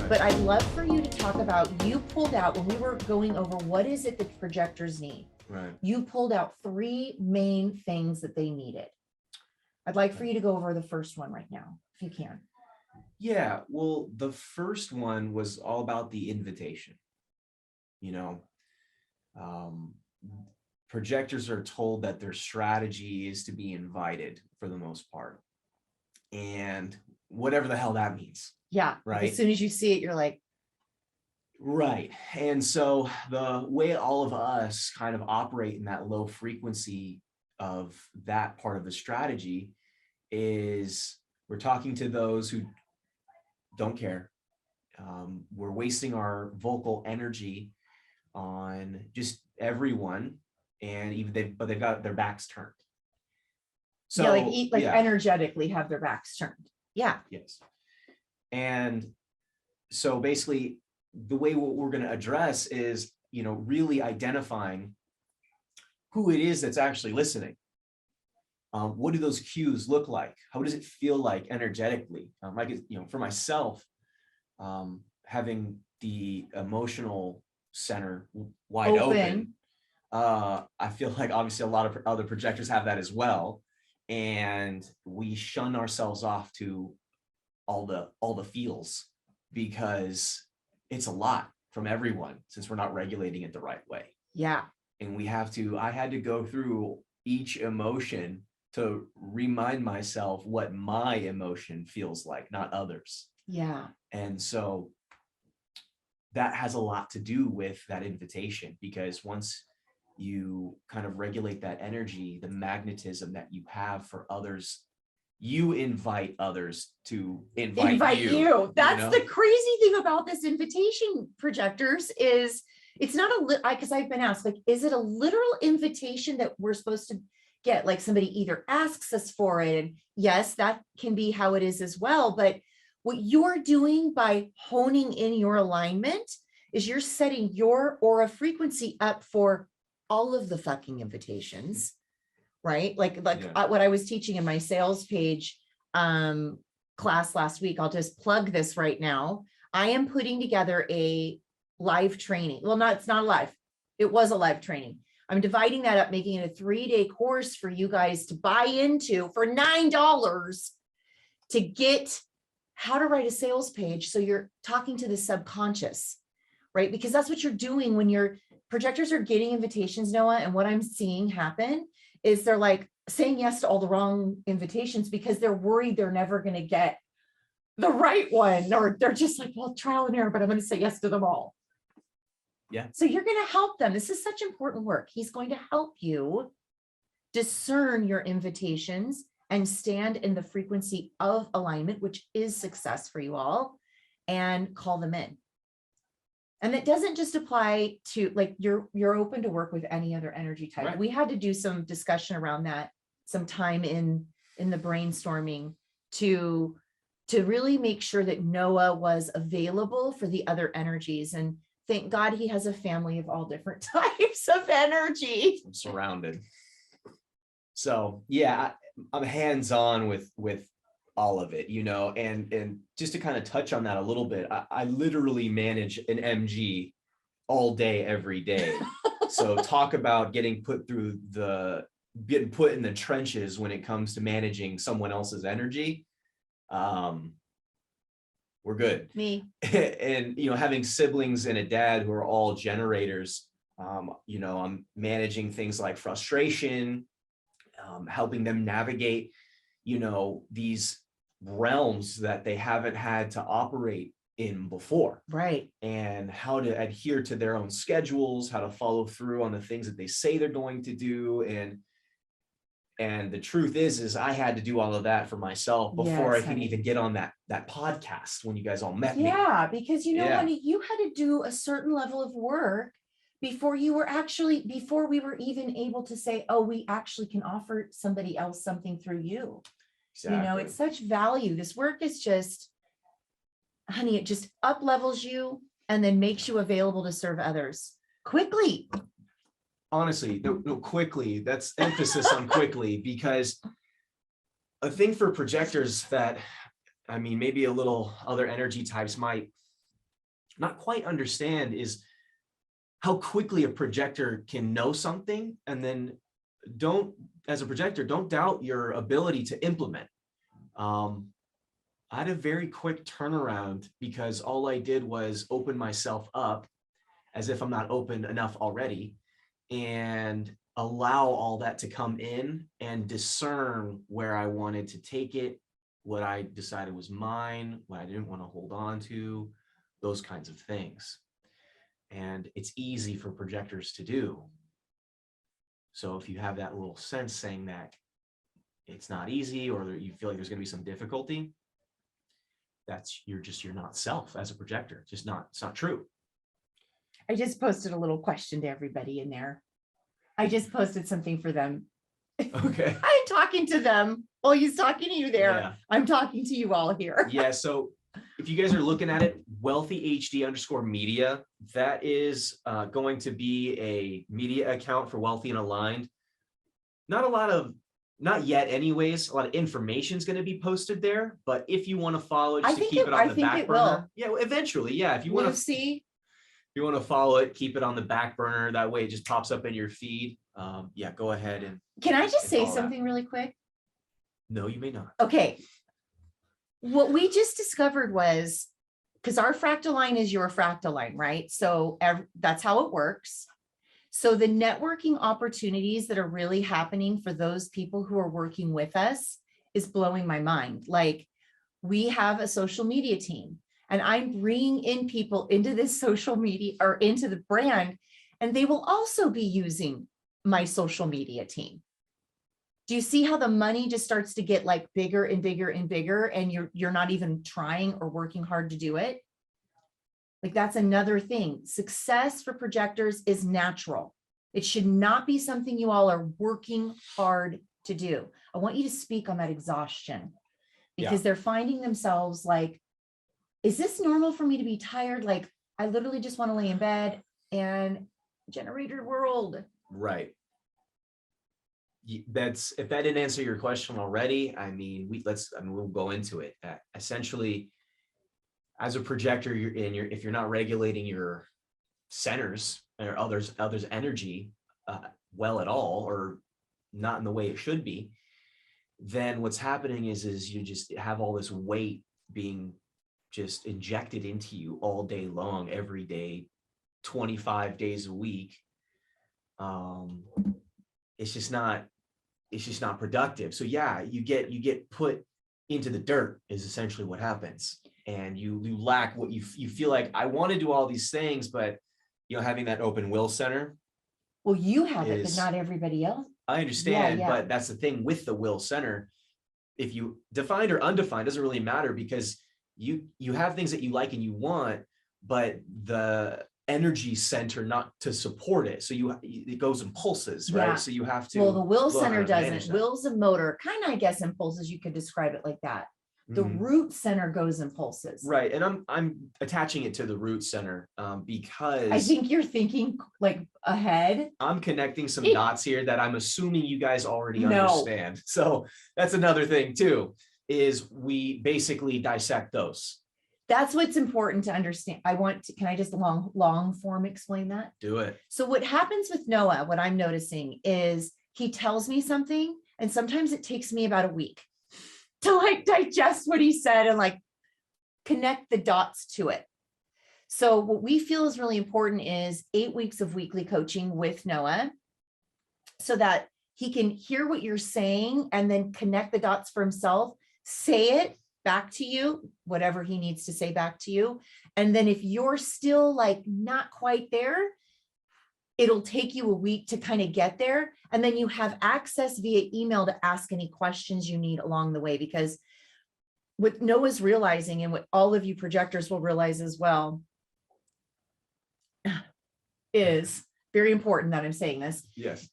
Right. But I'd love for you to talk about, you pulled out, when we were going over what is it that projectors need, Right. you pulled out 3 main things that they needed. I'd like for you to go over the first one right now, if you can. Yeah, well, the first one was all about the invitation. You know, projectors are told that their strategy is to be invited for the most part. And whatever the hell that means. Yeah. Right. As soon as you see it, you're like, right. And so the way all of us kind of operate in that low frequency of that part of the strategy is we're talking to those who don't care. We're wasting our vocal energy on just everyone, and even they've got their backs turned. So yeah, like energetically have their backs turned. Yeah. Yes. And so basically the way what we're going to address is, you know, really identifying who it is that's actually listening. What do those cues look like? How does it feel like energetically? Like, you know, for myself, having the emotional center wide open, I feel like obviously a lot of other projectors have that as well. And we shun ourselves off to all the feels because it's a lot from everyone since we're not regulating it the right way. Yeah. And I had to go through each emotion to remind myself what my emotion feels like, not others. Yeah. And so that has a lot to do with that invitation, because once you kind of regulate that energy, the magnetism that you have for others, you invite others to invite you. That's the crazy thing about this invitation, projectors, is it's not because I've been asked, like, is it a literal invitation that we're supposed to get? Like somebody either asks us for it, and yes, that can be how it is as well. But what you're doing by honing in your alignment is you're setting your aura frequency up for all of the fucking invitations, right? Like what I was teaching in my sales page class last week. I'll just plug this right now. I am putting together a live training. Well, it's not live. It was a live training. I'm dividing that up, making it a 3-day course for you guys to buy into for $9 to get how to write a sales page. So you're talking to the subconscious, right? Because that's what you're doing when your projectors are getting invitations, Noah. And what I'm seeing happen is they're like saying yes to all the wrong invitations because they're worried they're never going to get the right one, or they're just like, well, trial and error, but I'm going to say yes to them all. Yeah. So you're going to help them. This is such important work. He's going to help you discern your invitations and stand in the frequency of alignment, which is success for you all, and call them in. And it doesn't just apply to, like, you're open to work with any other energy type. Right. We had to do some discussion around that, some time in the brainstorming to really make sure that Noah was available for the other energies. And thank God he has a family of all different types of energy. I'm surrounded. So yeah, I'm hands-on with all of it, you know, and just to kind of touch on that a little bit, I literally manage an MG all day, every day. So talk about getting put in the trenches when it comes to managing someone else's energy. We're good. Me. And, you know, having siblings and a dad who are all generators, you know, I'm managing things like frustration, helping them navigate, you know, these realms that they haven't had to operate in before. Right. And how to adhere to their own schedules, how to follow through on the things that they say they're going to do. And the truth is I had to do all of that for myself before I could even get on that podcast when you guys all met me. Yeah, because, you know, honey, you had to do a certain level of work before we were even able to say, oh, we actually can offer somebody else something through you. Exactly. You know, it's such value. This work is just, honey, it just up levels you and then makes you available to serve others quickly. Honestly, no, quickly. That's emphasis on quickly, because a thing for projectors that, I mean, maybe a little other energy types might not quite understand is how quickly a projector can know something, and then as a projector, don't doubt your ability to implement. I had a very quick turnaround because all I did was open myself up as if I'm not open enough already, and allow all that to come in and discern where I wanted to take it, what I decided was mine, what I didn't want to hold on to, those kinds of things. And it's easy for projectors to do. So if you have that little sense saying that it's not easy, or you feel like there's going to be some difficulty, you're not self as a projector. It's not true. I just posted a little question to everybody in there. I just posted something for them. Okay. I'm talking to them. Oh, he's talking to you there. Yeah. I'm talking to you all here. Yeah. So if you guys are looking at it, wealthy_media, that is going to be a media account for Wealthy and Aligned. Not yet anyways, a lot of information is going to be posted there, but if you want to follow it, just to keep it on the back burner. Yeah, well, eventually. Yeah. If you want to see, if you want to follow it, keep it on the back burner. That way it just pops up in your feed. Yeah, go ahead. And can I just say something really quick? No, you may not. Okay. What we just discovered was, because our fractal line is your fractal line, right? So that's how it works. So the networking opportunities that are really happening for those people who are working with us is blowing my mind. Like, we have a social media team, and I'm bringing in people into this social media or into the brand, and they will also be using my social media team. Do you see how the money just starts to get like bigger and bigger and bigger, and you're not even trying or working hard to do it? Like, that's another thing. Success for projectors is natural. It should not be something you all are working hard to do. I want you to speak on that exhaustion, because they're finding themselves like, is this normal for me to be tired? Like, I literally just want to lay in bed and generator world. Right. If that didn't answer your question already, I mean, we'll go into it. Essentially, as a projector, if you're not regulating your centers or others energy well at all, or not in the way it should be, then what's happening is you just have all this weight being just injected into you all day long, every day, 25 days a week. It's just not productive. So yeah, you get put into the dirt is essentially what happens. And you lack what you feel like. I want to do all these things, but having that open will center. Well, you have it, but not everybody else. I understand, but that's the thing with the will center. If you defined or undefined, doesn't really matter, because you have things that you like and you want, but the energy center not to support it. So it goes in pulses, right? Yeah. So you have to. Well, the will center doesn't. Will's a motor, kind of, I guess, impulses. You could describe it like that. The root center goes in pulses. Right. And I'm attaching it to the root center because I think you're thinking like ahead. I'm connecting some dots here that I'm assuming you guys already understand. So that's another thing too, is we basically dissect those. That's what's important to understand. Can I just long form explain that? Do it. So what happens with Noah, what I'm noticing is he tells me something, and sometimes it takes me about a week to like digest what he said and like connect the dots to it. So what we feel is really important is 8 weeks of weekly coaching with Noah, so that he can hear what you're saying and then connect the dots for himself, say it back to you, whatever he needs to say back to you. And then if you're still like not quite there, it'll take you a week to kind of get there. And then you have access via email to ask any questions you need along the way. Because what Noah's realizing, and what all of you projectors will realize as well, is very important that I'm saying this. Yes.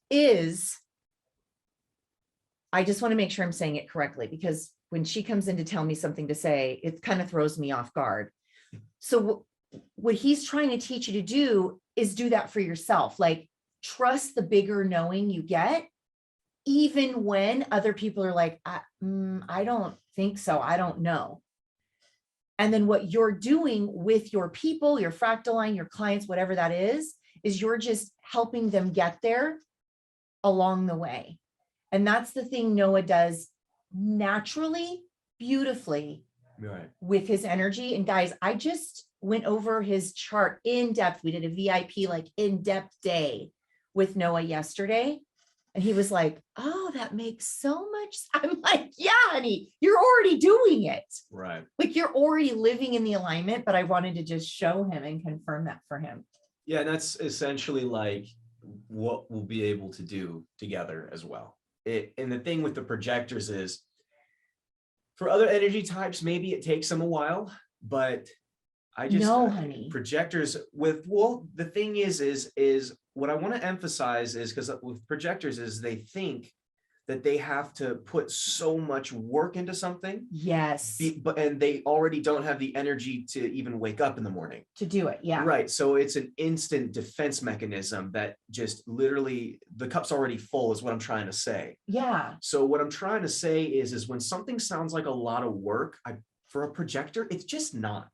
I just want to make sure I'm saying it correctly, because when she comes in to tell me something to say, it kind of throws me off guard. So what he's trying to teach you to do is do that for yourself. Like, trust the bigger knowing you get, even when other people are like, I don't think so. I don't know. And then what you're doing with your people, your fractal line, your clients, whatever that is you're just helping them get there along the way. And that's the thing Noah does naturally, beautifully Right. with his energy. And guys, I just went over his chart in depth. We did a VIP like in-depth day with Noah yesterday. And he was like, oh, that makes so much. I'm like, yeah, honey, you're already doing it. Right. Like you're already living in the alignment, but I wanted to just show him and confirm that for him. Yeah, and that's essentially like what we'll be able to do together as well. And the thing with the projectors is, for other energy types, maybe it takes them a while, but I just No, honey. projectors the thing is what I want to emphasize is, because with projectors is they think that they have to put so much work into something. Yes. And they already don't have the energy to even wake up in the morning. To do it. Yeah. Right. So it's an instant defense mechanism that just literally the cup's already full is what I'm trying to say. Yeah. So what I'm trying to say is when something sounds like a lot of work, for a projector, it's just not.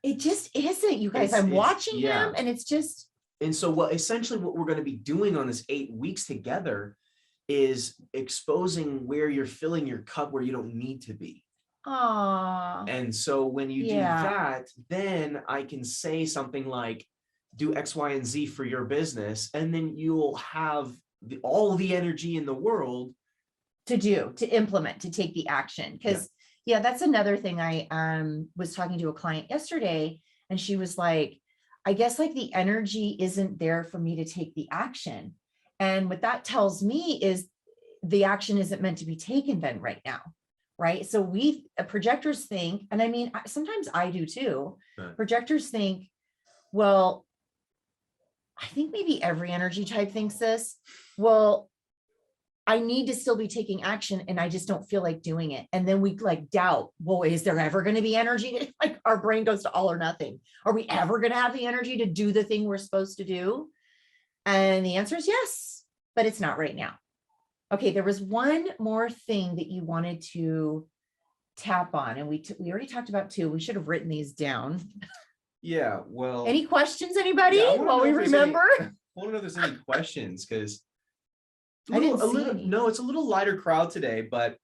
It just isn't, you guys. I'm watching him and it's just. And so essentially what we're going to be doing on this 8 weeks together is exposing where you're filling your cup where you don't need to be. And so when you do that, then I can say something like, do X, Y, and Z for your business. And then you'll have all the energy in the world to implement, to take the action. Because that's another thing. I was talking to a client yesterday and she was like, I guess like the energy isn't there for me to take the action. And what that tells me is the action isn't meant to be taken then right now. Right. So projectors think, and I mean, sometimes I do too. Right. Projectors think, well, I think maybe every energy type thinks this. Well, I need to still be taking action and I just don't feel like doing it. And then we like doubt, well, is there ever going to be energy? Like our brain goes to all or nothing. Are we ever going to have the energy to do the thing we're supposed to do? And the answer is yes, but it's not right now. Okay, there was one more thing that you wanted to tap on, and we already talked about two. We should have written these down. Yeah, well. Any questions, anybody? While we remember? I want to know if there's any questions, because I didn't see any. No, it's a little lighter crowd today, but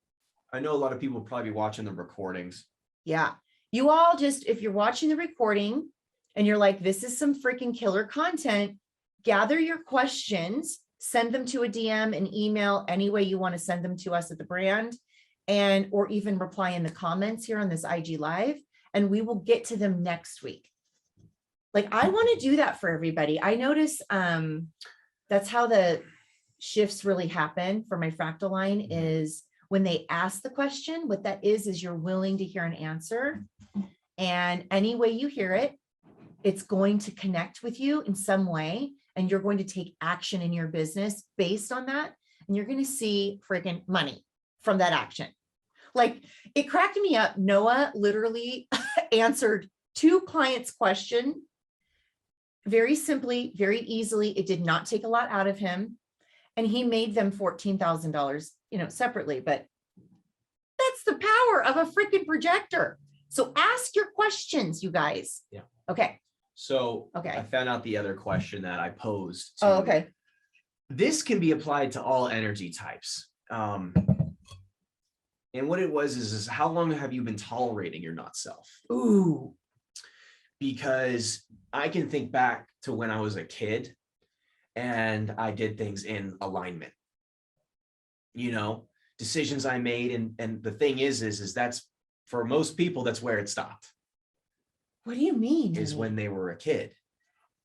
I know a lot of people will probably be watching the recordings. Yeah. You all just, if you're watching the recording and you're like, this is some freaking killer content, gather your questions, send them to a DM, an email, any way you want to send them to us at the brand, and or even reply in the comments here on this IG Live, and we will get to them next week. Like, I want to do that for everybody. I notice that's how the shifts really happen for my fractal line, is when they ask the question, what that is you're willing to hear an answer. And any way you hear it, it's going to connect with you in some way. And you're going to take action in your business based on that. And you're going to see freaking money from that action. Like, it cracked me up. Noah literally answered 2 clients' question very simply, very easily. It did not take a lot out of him. And he made them $14,000, separately. But that's the power of a freaking projector. So ask your questions, you guys. Yeah. Okay. So I found out the other question that I posed. Oh, okay. This can be applied to all energy types. And what it was is how long have you been tolerating your not self? Ooh. Because I can think back to when I was a kid and I did things in alignment, decisions I made. And the thing is that's, for most people, that's where it stopped. What do you mean? Is when they were a kid,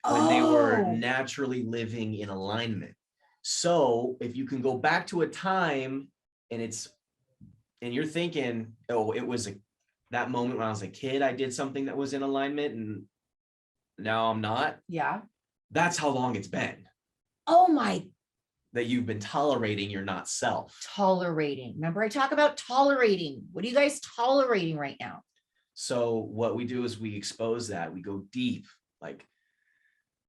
when they were naturally living in alignment. So if you can go back to a time and you're thinking, oh, it was that moment when I was a kid, I did something that was in alignment and now I'm not. Yeah. That's how long it's been. Oh my. That you've been tolerating your not self. Tolerating. Remember, I talk about tolerating. What are you guys tolerating right now? So what we do is we expose that. We go deep. Like,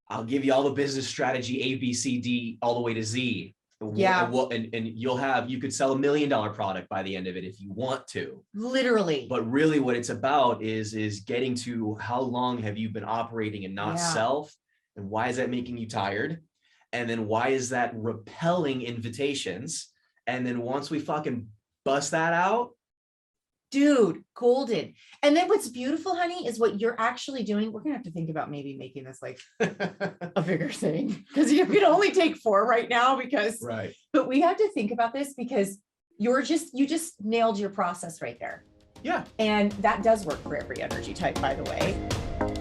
I'll give you all the business strategy, A, B, C, D, all the way to Z. Yeah. And you could sell $1 million product by the end of it if you want to. Literally. But really what it's about is getting to how long have you been operating and not self, and why is that making you tired? And then why is that repelling invitations? And then once we fucking bust that out, dude, golden. And then what's beautiful, honey, is what you're actually doing. We're gonna have to think about maybe making this like a bigger thing, because you can only take 4 right now because, right. But we have to think about this because you just nailed your process right there. Yeah. And that does work for every energy type, by the way.